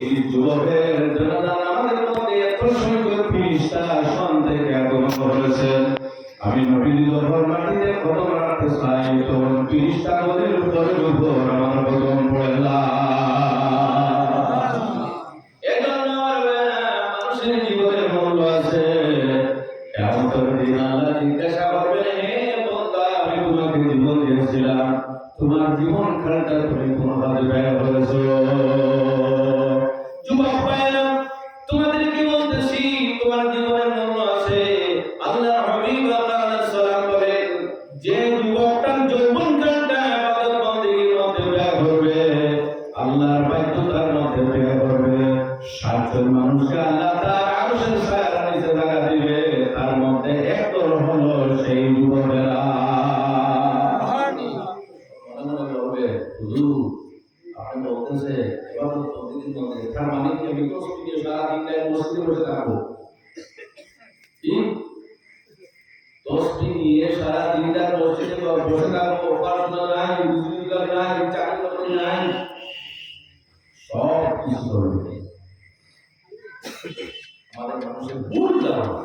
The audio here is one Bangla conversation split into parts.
এই যুবকের জন্য আমাদের মধ্যে এত সংখ্যক ফিরিস্তা আসমান থেকে আগমন করেছে। আমি নবীর দরবার মাটিতে কদম রাখতে চাই, তখন ফিরিস্তা গদির উপরে উপর আমার কদম পড়ে না। এজন্য মানুষের জীবনের মূল্য আছে। কিয়ামতের দিন আল্লাহ জিজ্ঞাসা করবেন, হে বান্দা, আমি তোমাকে জীবন দিয়েছিলাম, তোমার জীবন কালটা তুমি কোন কাজে ব্যয় করেছো? যুবক ভাইরা, তোমাদেরকে বলতেছি তোমার জীবনের মূল্য আছে। আল্লাহ হাবিব আলাইহিস সালাম বলেন, যে যুবকটা যৌবন কালটা ইবাদত বন্দেগীর মধ্যে ব্যয় করবে, আল্লাহর বাধ্যতার মধ্যে ব্যয় করবে, 7 জন মানুষকে আল্লাহ তার আরশের ছায়ার নিচে জায়গা দিবে, তার মধ্যে একদল হলো সেই যুবকেরা। আপনি বলতেছে ইবাদত বন্দেগীর মধ্যে, তার মানে কি আমি তসবিহ সারা দিন মসজিদে বসে থাকবো? তসবিহ নিয়ে সারা দিন মসজিদে বসে থাকবো? পড়াশোনা নাই, রোজগার নাই, চাকরি বাকরি নাই, সব কিছু করবে। আমাদের মানুষের ভুল ধারণা,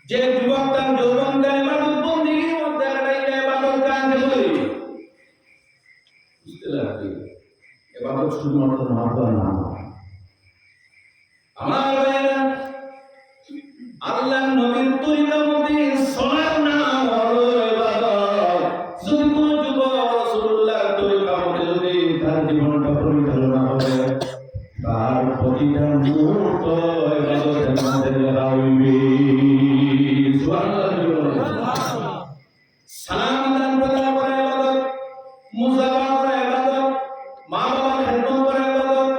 যে যুবক তার যৌবনকাল ইবাদত বন্দেগীর মধ্যে কাটাইলে ইবাদত কাকে বলি? বুঝতে লাগবে ইবাদত শুধুমাত্র নামাজ না। আমার ভাইরা, আল্লাহর নবীর তরিকার মধ্যে সালাত নাম হলো ইবাদত। যদি কোন যুবক রাসূলুল্লাহর তরিকার মধ্যে যদি তার জীবনটা পরিচালনা করে, তার প্রতিটা মুহূর্ত ইবাদতের মধ্যে লাগাইবে। সুবহানাল্লাহ। সালাম আদান প্রদান করা ইবাদত, মুসাফা করা ইবাদত, মা বাবার খেদমত করা ইবাদত,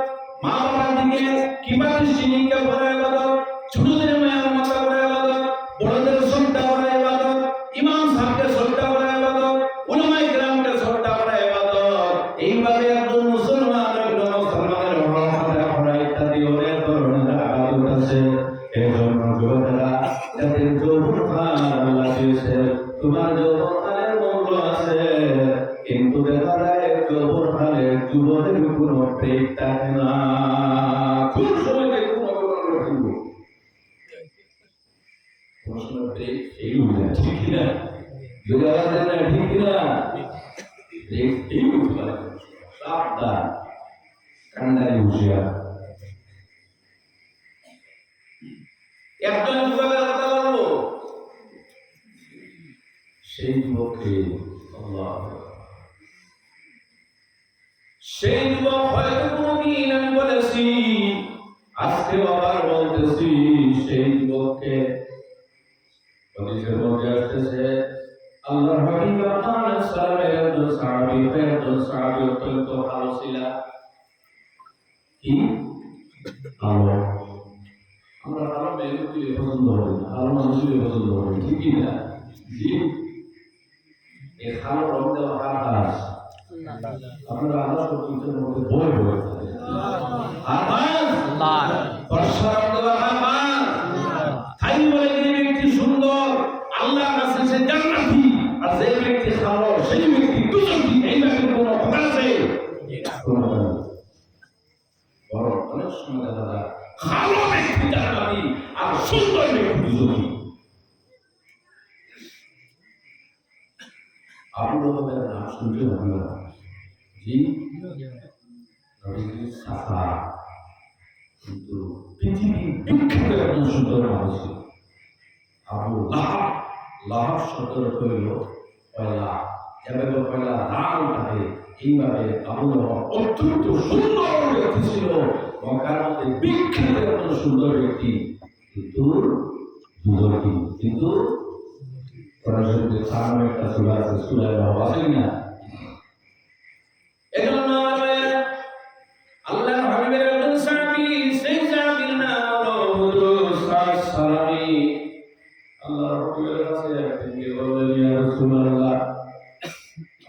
মা বাবার দিকে কিভাবে শিক্ষা করা ইবাদত, ছোটদের মায়া মমতা করা ইবাদত, বড়দের শ্রদ্ধা করা ইবাদত, ইমাম সাহেবকে শ্রদ্ধা করা ইবাদত, উলামায়ে কেরামকে শ্রদ্ধা করা ইবাদত। এইভাবে একজন মুসলমানের হক আদায় করা ইত্যাদি অনেক ধরনের ইবাদত আছে। এজন্য যুবকেরা, যাদের যৌবনকাল আল্লাহ দিয়েছে, তোমার যৌবনকালের মূল্য আছে, কিন্তু দেখা যায় যৌবনকালে যুবকের কোনো ব্রেক থাকে না। কোন সময় কোন অবদান রাখবো, কোন সময় ব্রেক ফেল হয়ে যায়, ঠিক না? যদি আওয়াজ দেয় না, ঠিক না? ব্রেক ফেল হতে পারে। সাবধান, কান্দারি হুঁশিয়ার। একজন যুবকের কথা বলবো, সেই যুবককে আল্লাহ, সেই যুবক হয়তো কোনদিন আমি বলেছি, আজকে আবার বলতেছি, সেই যুবককে হাদিসের মধ্যে আসছে, আল্লাহর হাবিব আলাইহিস সালামের একজন সাহাবী অত্যন্ত ভালো ছিলেন। কি ভালো? আমরা ভালো মেয়েকে পছন্দ করি না, ভালো মানুষকে পছন্দ করি, ঠিক না? জি, এই ভালো রং দেওয়া কাজ আপনারা আল্লাহ শব্দের মধ্যে বই বই ব্যক্তি সুন্দর, আল্লাহর কাছে সে জান্নাতি, আর যে ব্যক্তি ভালো সেই ব্যক্তি দুজনই। এই ব্যক্তির কোনো কথা আছে? বড় অনেক সময় দেখা যায় ভালো ব্যক্তি জান্নাতি আর সুন্দর ব্যক্তি দুজনই। আপনাদের নাম শুনতে হবে না, জি, নবীজি সাফা, কিন্তু পৃথিবী বিখ্যাত একজন সুন্দর মানুষ ছিল আবু লাহাব। লাহাব শব্দের অর্থ হইল পয়লা, যেভাবে পয়লা লাল থাকে, এইভাবে আবু লাহাব অত্যন্ত সুন্দর ব্যক্তি ছিল, মক্কার মধ্যে বিখ্যাত একজন সুন্দর ব্যক্তি, কিন্তু দুর্নীতি। কিন্তু পড়াশোনার সামনে একটা সুরা আছে, সুরায় বাবা আছে না? এজন্য আল্লাহর হাবিবের একজন সাহাবী, সেই সাহাবীর নাম হলো হুদুস সালামি। আল্লাহর হাবিবের কাছে তিনি বললেন, ইয়া রাসূলুল্লাহ,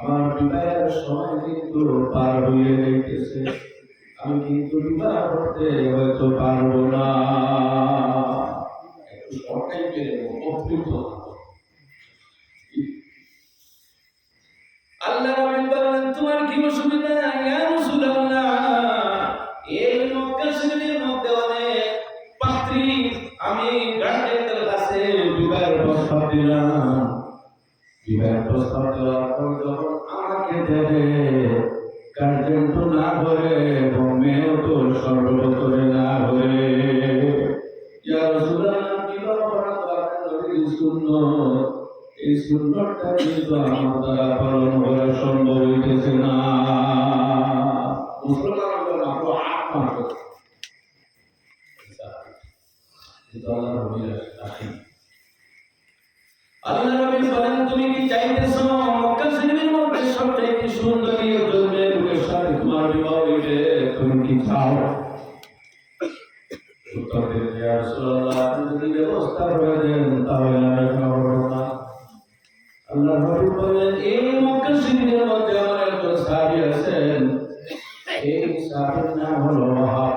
আমার বিবাহের সময় কিন্তু পার হয়ে গেছে, আমি কিন্তু বিবাহ করতে হয়তো পারবো না। একটু শর্টাই পেরে অপ্রীত। আল্লাহ বলেন, তোমার কি অসুবিধা? ইয়া রাসূলুল্লাহ, তখন যখন আমাকে দেবে গার্জেন তো না করে এবং মেয়েও তো সর্বতরে না করে ইয়া রাসূলুল্লাহ বিবাহ করা তো আপনার নবীর সুন্নাত এই সুন্নাতটা কিন্তু আমার দ্বারা পালন করা সম্ভব হইতেছে না মুসলমানরা মাত্র 8 মাস কিন্তু আল্লাহ নবীর আসেন আল্লাহ নবী বলেন তুমি কি চাইতেছো মক্কা শরীফের মধ্যে সবচেয়ে সুন্দরী মেয়ের সাথে তোমার বিবাহ হইবে তুমি কি চাও উত্তর দিলেন ইয়া রাসূলুল্লাহ আপনি যদি ব্যবস্থা করে দেন তাহলে আমি করব না আল্লাহ নবী বলেন এই মক্কা শরীফের মধ্যে আমার একজন সাহাবী আছেন এই সাহাবীর নাম হলো ওয়াহাব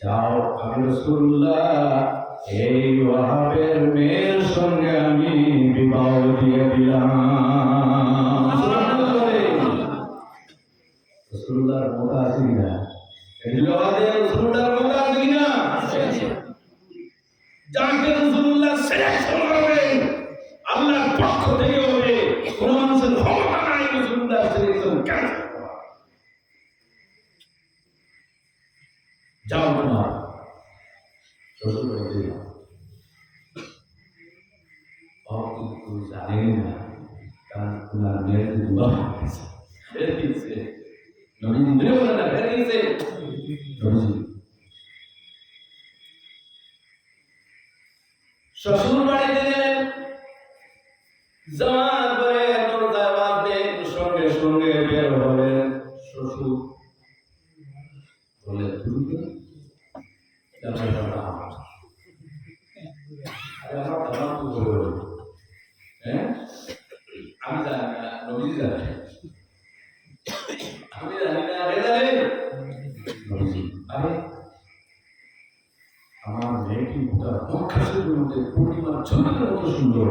যাও আমি রাসূলুল্লাহ এই ওয়াহাবের মেয়ের সঙ্গে আমি বিবাহ দিয়ে দিলাম রাসূলুল্লাহর মত আছে না এই বিবাহে রাসূলুল্লাহর মত আছে না যাকে রাসূলুল্লাহ সিলেকশন করবেন আল্লাহর পক্ষ থেকে হবে কোন মানুষের ক্ষমতা নাই রাসূলুল্লাহ সিলেকশন ক্যান্সেল করা যাও তোমার শ্বশুর বাড়িতে যাও কিন্তু জানেন না কারণ ওনার মেয়ের বিবাহ হয়েছে নবীজি ধরে বলেন না হয়েছে নবীজি শ্বশুর বাড়িতে গেলেন যাওয়ার পরে দরজায় বাজলে সঙ্গে সঙ্গে বের হলেন শ্বশুর বলে তুমি আমি জানি না নবীজি জানে আমি জানি না রে জানে নবীজি আরে আমার মেয়েটি গোটা পক্ষের মধ্যে পূর্ণিমার চন্দ্রের মতো সুন্দর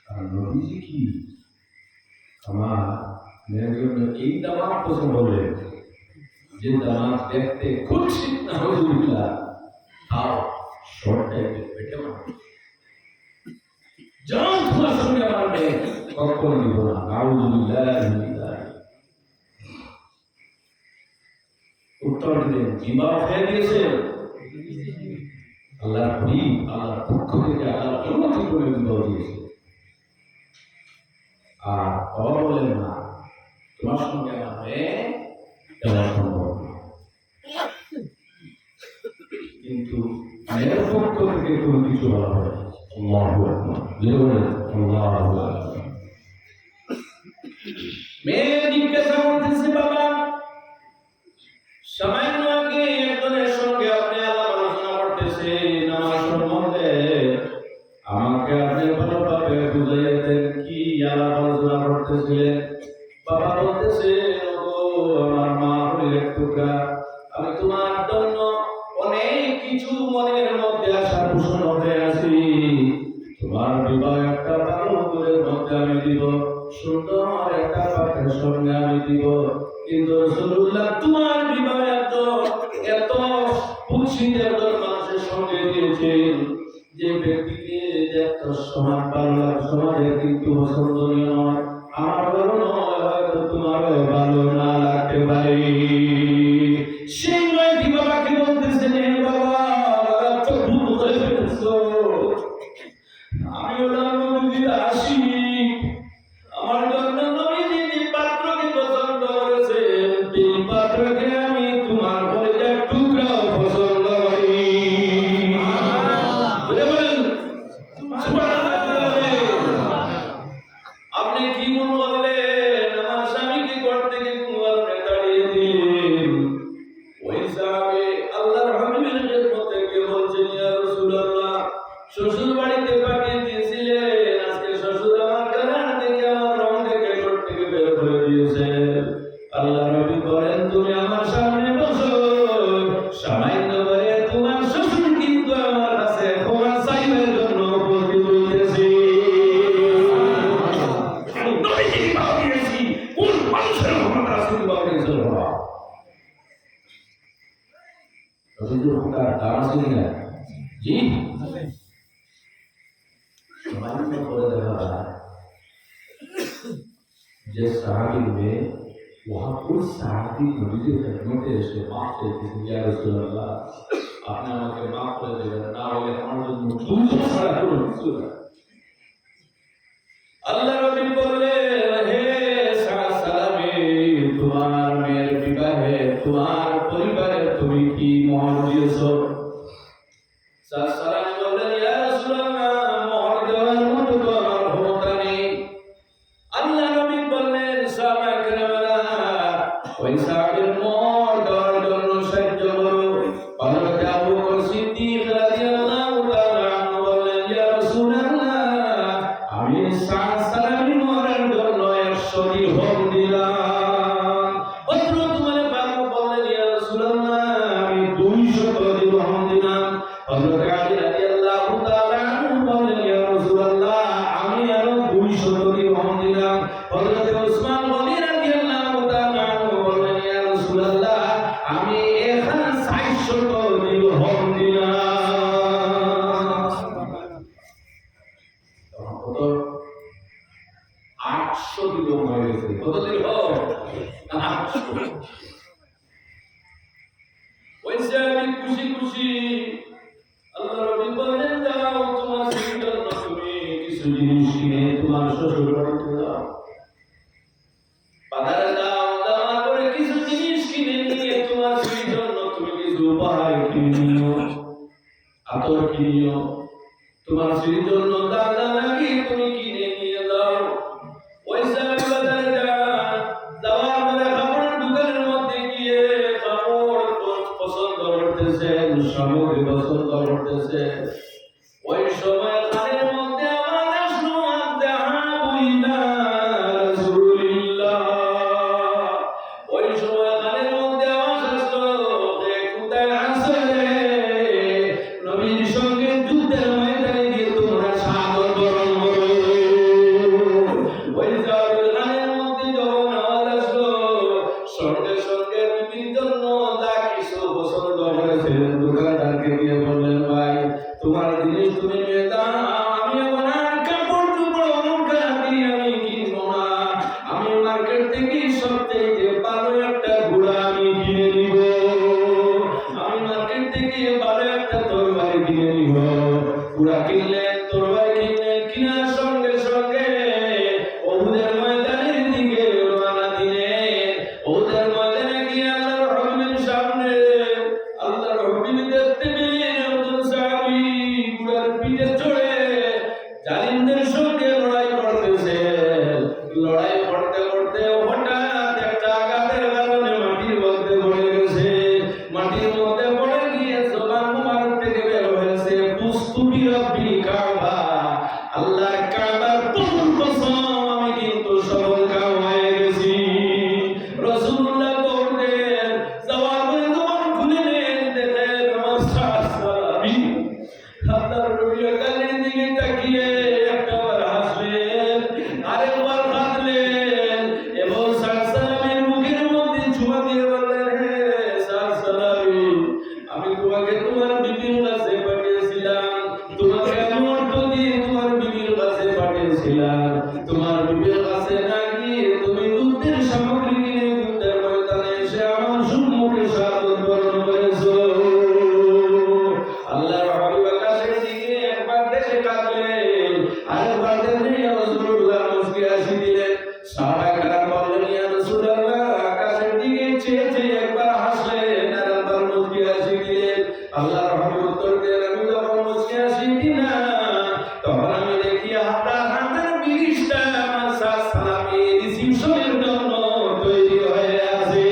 আর নবীজি কি আমার মেয়ের জন্য এই দামাত পছন্দ হবে যে দামাত দেখতে খুশি না হইলা তাও শর্ট টাইপে পেটে মারবে জান তোমার সঙ্গে আমার মেয়ে কখনো দিব না নাউযুবিল্লাহ উত্তর দিলেন বিবাহ হয়ে গিয়েছে আল্লাহ আল্লাহর পক্ষ থেকে আল্লাহর অনুমতি করে বিবাহ দিয়েছে আর বাবা বলেন না তোমার সঙ্গে আমার মেয়ে দেওয়া সম্ভব না কিন্তু মেয়ের পক্ষ থেকে কোনো কিছু বলা হয় আল্লাহু আকবার আল্লাহু আকবার মেয়ে জিজ্ঞাসা করতেছে বাবা সামান্য আগে একজনের সঙ্গে আপনি আলাপ আলোচনা করতেছেন আমার সম্বন্ধে আমাকে আপনি ভালোভাবে বুঝাইয়া দেন কি আলাপ আলোচনা করতেছিলেন বাবা বলতেছে আমার মা হইলের টুকরা আমি তোমার জন্য অনেক কিছু মনের মধ্যে আশা পোষণ হয়ে আছি তোমার বিবাহ একটা ভালো করে মধ্যে আমি দিব সুন্দর একটা পাঠের সঙ্গে আমি দিব কিন্তু রাসূলুল্লাহ তোমার বিবাহ এত খুশিতে একজন মানুষের সঙ্গে দিয়েছেন যে ব্যক্তিকে একটা সমাজ ভালো লাগে সমাজে কিন্তু পছন্দনীয় নয় আমার ভালো নয় হয়তো তোমারও ভালো না লাগতে পারে সেই নয় বাবাকে বলতেছেন বাবা তো ভুল করে ফেলছো আমি ওরা নবীজির আসি আমার জন্য নবীজি যে পাত্রকে পছন্দ করেছে এই পাত্রকে আমি তোমার কলেজার টুকরাও পছন্দ করি আপনি কি মন বললেন আমার স্বামীকে ঘর থেকে কুমার তাড়িয়ে দিলেন ওই সাহাবী আল্লাহর হাবিবের খেদমত থেকে বলছেন ইয়া রাসূলুল্লাহ শ্বশুর বাড়িতে পাঠিয়ে দিয়েছিলেন আজকে শ্বশুর আমার কারণ থেকে আমার রং থেকে ঘর থেকে বের করে দিয়েছে আল্লাহ নবী বলেন তুমি আমার সামনে বসো সামান্য করে তোমার শ্বশুর কিন্তু আমার কাছে ক্ষমা চাইবার জন্য উপস্থিত হইতেছে আমি নবীকে বিবাহ দিয়েছি কোন মানুষের ক্ষমতা আছে বিবাহ দিয়েছে শ্বশুর ক্ষমতার দাম আছে না জি সামান্য করে দেখা যায় যে সাহাবীর মেয়ে वहाँ कोई साथी नबी के खिदमत এসে মাফ চাইতেছেন ইয়া রাসূলুল্লাহ আপনি আমাকে মাফ করে দেবেন না হলে আমার জন্য দুটো ছাড়া কোনো কিছু না আল্লাহ নবী বললেন হে সালামী তোমার মেয়ের বিবাহে তোমার পরিবারে তুমি কি মোহর দিয়েছো সালামী বললেন ইয়া রাসূলুল্লাহ মোহর দেওয়ার মতো তো আমার ক্ষমতা নেই আল্লাহ নবী বললেন সাহাবা কেরামেরা ওই সাহাবীর মোহর দেওয়ার জন্য সাহায্য করো হযরত আবু বকর সিদ্দিক রাদিয়াল্লাহু তাআলা আনহু বললেন ইয়া রাসূলুল্লাহ আমি সালামী মোহরের জন্য 100 দিরহাম দিলাম হযরত উমর পাক বললেন ইয়া রাসূলুল্লাহ আমি 200 দিরহাম দিলাম হযরত আলী রাদিয়াল্লাহু তাআলা আনহু বললেন ইয়া রাসূলুল্লাহ আমি আরো 200 দিরহাম দিলাম হযরত উসমান গনি রাদিয়াল্লাহু তাআলা আনহু বললেন ইয়া রাসূলুল্লাহ আমি 400 দিরহাম দিলাম কত 800 দিরহাম হয়ে গেছে কত দিরহাম 800 ওইসে আমি খুশি খুশি আল্লাহ নবী বললেন যাও তোমার স্ত্রীর জন্য তুমি কিছু জিনিস কিনে তোমার শ্বশুর বাড়িতে দাও বাজারে যাও যাওয়ার পরে কিছু জিনিস কিনে নিয়ে তোমার স্ত্রীর জন্য তুমি কিছু উপহার কিনে নিও আতর কিনিও তোমার স্ত্রীর জন্য দাদা নাকি তুমি কিনে নিয়ে দাও ওইসে আমি বাজারে যাওয়ার পরে কাপড়ের দোকানের মধ্যে গিয়ে কাপড় পছন্দ করতেছেন সামগ্রী পছন্দ করতেছেন ওই সময় কানের মধ্যে আমার আসলো আযাবুইনা রাসূলুল্লাহ ওই সময় কানের মধ্যে আওয়াজ আসলো যে কোথায় আছে নবীর সঙ্গে যুদ্ধের ময়দানে গিয়ে তোমরা সাগর বরণ করো ওই সাহাবীর কানের মধ্যে যখন আওয়াজ আসলো সঙ্গে সঙ্গে নবীর জন্য যা কিছু পছন্দ করেছিলেন দোকানদারকে দিয়ে বললেন ভাই তোমার জিনিস তুমি নিয়ে দাও আমি ওনার কাপড় চোপড় অলংকার দিয়ে আমি কিনবো না আমি মার্কেট থেকে সবচেয়ে ভালো একটা ঘোড়া আমি কিনে নিব আমি মার্কেট থেকে ভালো একটা তরবারি কিনে নিব ঘোড়া কিনলেন তরবারি কিনলেন কিনার সঙ্গে সঙ্গে ওহুদের ময়দানের দিকে রওনা দিলেন ওহুদের ময়দানে গিয়ে আল্লাহর হাবিবের সামনে আল্লাহর হাবিব দেখতে পেলেন একজন সাহাবী ঘোড়ার পিঠে চড়ে জালিমদের সঙ্গে লড়াই করতেছে লড়াই করতে করতে হঠাৎ একটা আঘাতের কারণে মাটির মধ্যে পড়ে গেছে মাটির মধ্যে পড়ে গিয়ে জবান মুবারক থেকে বের হয়েছে পুস্তুবি রব্বি কাবা আল্লাহর কাবার প্রথম কসম আমি কিন্তু সফল কাম হয়ে গেছি রাসূলুল্লাহ বললেন যাওয়ার পরে জবান খুলে নেন দেখেন আমার সাহাবী আল্লাহর নবী কানের দিকে তাকিয়ে একবার হাসলেন আরেকবার কাঁদলেন এবং সালামের মুখের মধ্যে চুমা দিয়ে বললেন হে সালামী আমি তোমাকে তোমার বিবির কাছে পাঠিয়েছিলাম তোমাকে আমি অর্থ দিয়ে তোমার বিবির কাছে পাঠিয়েছিলাম তোমার বিবির কাছে না গিয়ে তুমি যুদ্ধের সামগ্রী কিনে যুদ্ধের ময়দানে এসে আমার সম্মুখে শাহাদাত বরণ করেছো আল্লাহর হাবিব আকাশের দিকে একবার দেখে কাঁদলেন আরেকবার দেখে রাসূলুল্লাহ মুস্কি হাসি দিলেন সাহাবায়ে কেরাম বললেন ইয়া রাসূলুল্লাহ আকাশের দিকে চেয়ে চেয়ে একবার হাসলেন আর একবার মুস্কি হাসি দিলেন আল্লাহর হাবিব উত্তর দিলেন আমি যখন মুস্কি হাসি দিলাম তখন আমি দেখি হাতের বিরিশটা আমার সালামি রিসিপশনের জন্য তৈরি হয়ে আছে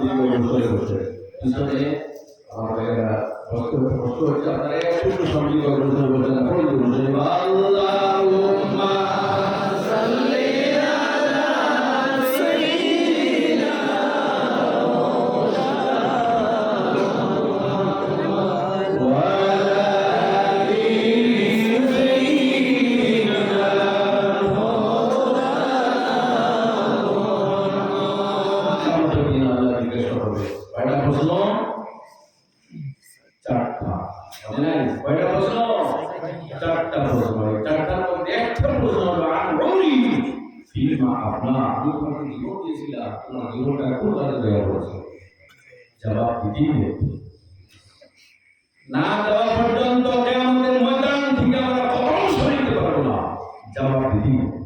দিকে অনুসরণ করছে পিছনে আমার ভাইয়েরা কষ্ট হচ্ছে আপনারা একটু সঙ্গী অনুসরণ করছেন আল্লাহুম্মা সাল্লি আলা সাইয়্যিদিনা ওয়া আলা আলি সাইয়্যিদিনা আল্লাহ জিজ্ঞেস করবে কয়টা প্রশ্ন চারটা জানেন কয়টা প্রশ্ন চারটা প্রশ্ন চারটার মধ্যে একটা প্রশ্ন হলো আনরুনি ফিমা আপনা আমি তোমাকে জীবন দিয়েছিলাম তোমার জীবনটা কোন কাজে ব্যয় করেছো জবাব দিতেই হবে না দেওয়া পর্যন্ত কিয়ামতের ময়দান থেকে আমরা কখনো সরিতে পারবো না জবাব দিতেই হবে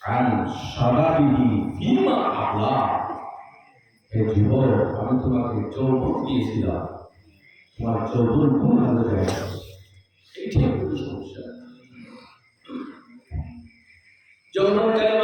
আন শাবাবিহি ফিমা আপনা হে যুবক আমি তোমাকে যৌবন দিয়েছিলাম তোমার যৌবন কোন কাজে ব্যয় করেছো এইটাই হলো সমস্যা যৌবন কালে